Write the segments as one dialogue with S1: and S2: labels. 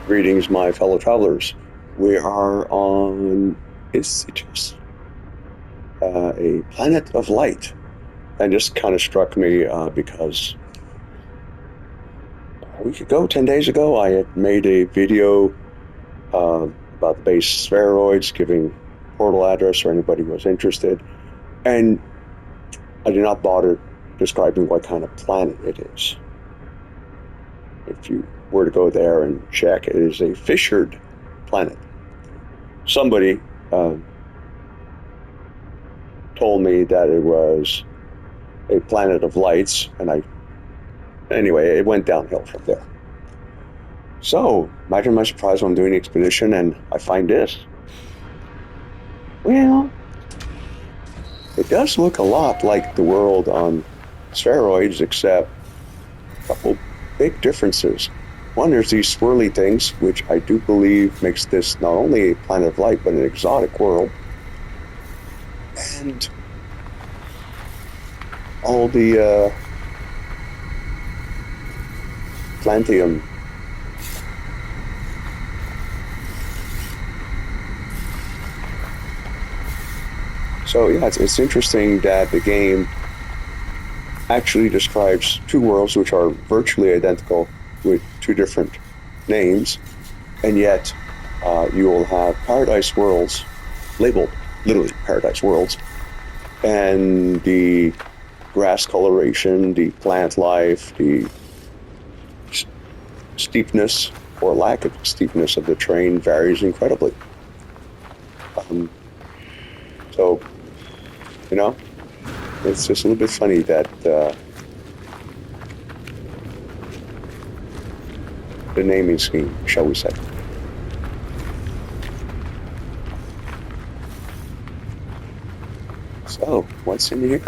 S1: Greetings, my fellow travelers. We are on Isitis, a planet of light. And this kind of struck me because a week ago, 10 days ago, I had made a video about the base spheroids, giving portal address for anybody who was interested. And I did not bother describing what kind of planet it is. If you were to go there and check, it is a fissured planet. Somebody told me that it was a planet of lights, and anyway, it went downhill from there. So, imagine my surprise when I'm doing the expedition and I find this. Well, it does look a lot like the world on spheroids, except a couple big differences. One, there's these swirly things, which I do believe makes this not only a planet of light, but an exotic world. And all the Plantium. So yeah, it's interesting that the game actually describes two worlds which are virtually identical with two different names, and yet you will have paradise worlds labeled literally paradise worlds, and the grass coloration, the plant life, the steepness or lack of steepness of the terrain varies incredibly. So, you know, it's just a little bit funny that the naming scheme, shall we say. So, what's in here?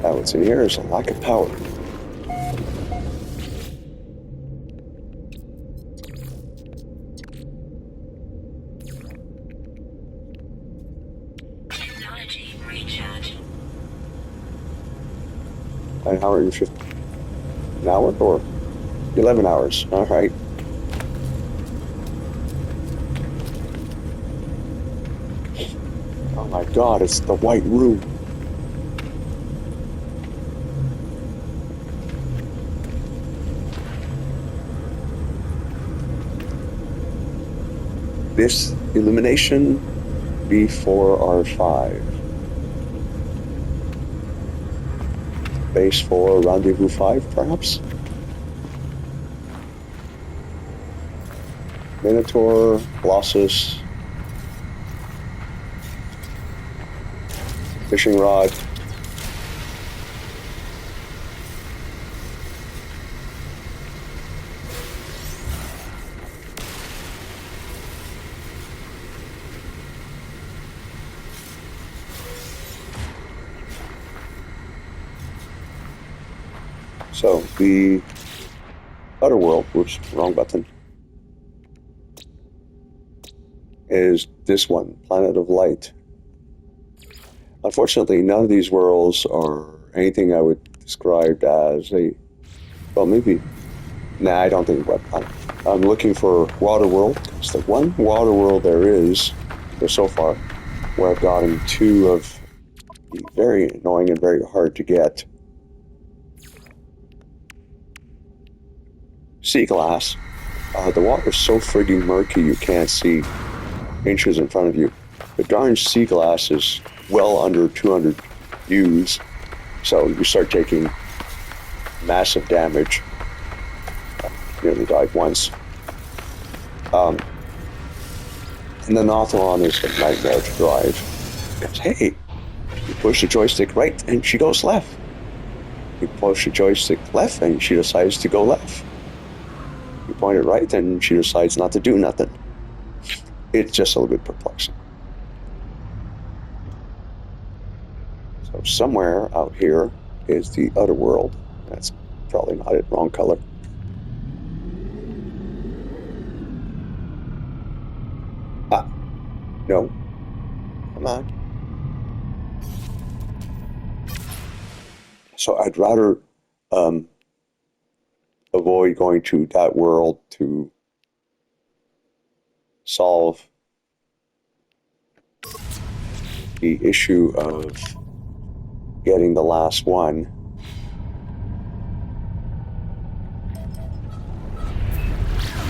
S1: What's in here is a lack of power.
S2: Technology recharge.
S1: And how are you? An hour or 11 hours? All right. Oh my God! It's the White Room. This illumination B4R5. Base 4, Rendezvous 5, perhaps? Minotaur, Colossus, fishing rod. So the other world, whoops, wrong button, is this one, Planet of Light. Unfortunately, none of these worlds are anything I would describe as well, maybe, nah, I don't think web planet. I'm looking for water world. It's the one water world there is, so far, where I've gotten two of the very annoying and very hard to get sea glass. The water's so frigging murky you can't see inches in front of you. The darn sea glass is well under 200 U's, so you start taking massive damage. Nearly died once. And the Nothron is a nightmare to drive. Because, hey, you push the joystick right and she goes left. You push the joystick left and she decides to go left. You point it right and she decides not to do nothing. It's just a little bit perplexing. So somewhere out here is the other world. That's probably not it, wrong color. Ah, no. Come on. So I'd rather avoid going to that world to solve the issue of getting the last one.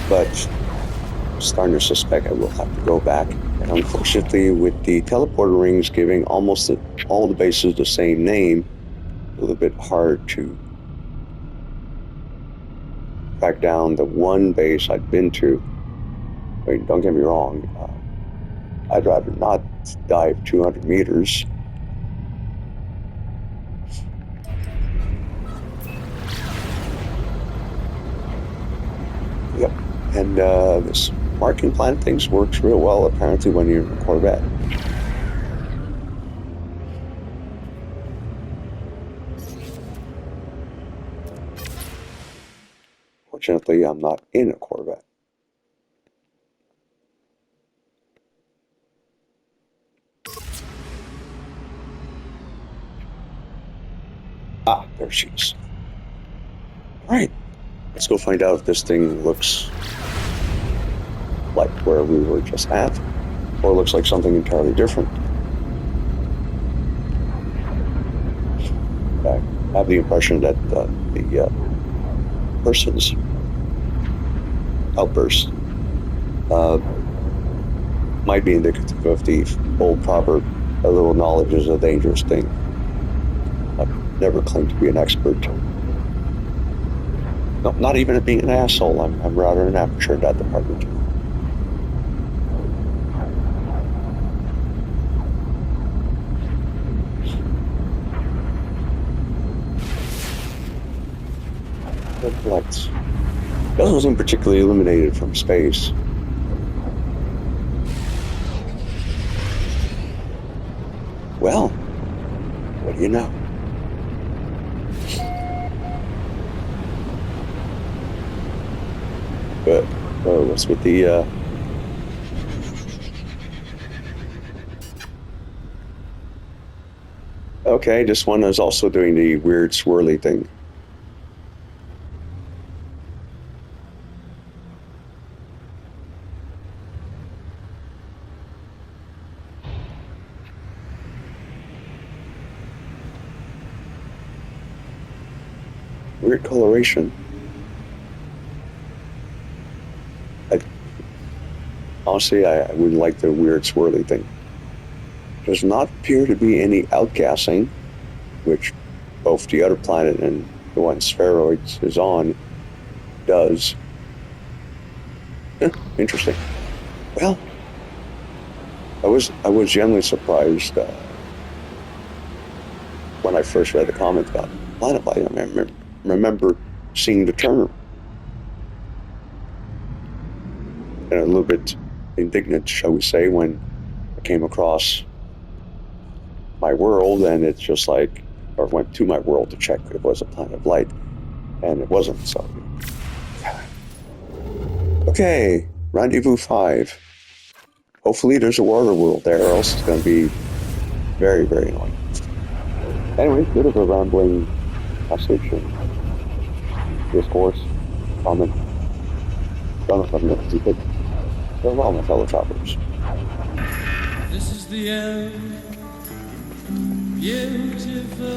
S1: But I'm starting to suspect I will have to go back. And unfortunately, with the teleporter rings giving almost all the bases the same name, a little bit hard to track down the one base I've been to. I mean, don't get me wrong, I'd rather not dive 200 meters. Yep, and this marking planet things works real well apparently when you're in a Corvette. Fortunately, I'm not in a Corvette. Ah, there she is. All right, let's go find out if this thing looks like where we were just at, or looks like something entirely different. I have the impression that the person's outburst might be indicative of the old proverb, a little knowledge is a dangerous thing. I've never claimed to be an expert. No, not even at being an asshole. I'm rather an amateur in that department. Reflects. That wasn't particularly illuminated from space. Well, what do you know? But what's with the okay, this one is also doing the weird swirly thing. Weird coloration. Honestly, I wouldn't like the weird swirly thing. Does not appear to be any outgassing, which both the other planet and the one Spheroids is on does. Interesting. Well, I was genuinely surprised when I first read the comments about planet light. I remember seeing the term. And a little bit indignant, shall we say, when I came across my world and it's just like, or went to my world to check if it was a planet of light, and it wasn't, so. Okay, Rendezvous 5. Hopefully there's a water world there, or else it's going to be very, very annoying. Anyway, bit of a rambling message and discourse, comment. Don't know if I'm going to keep it. Farewell, my fellow travelers.
S3: This is the end, beautiful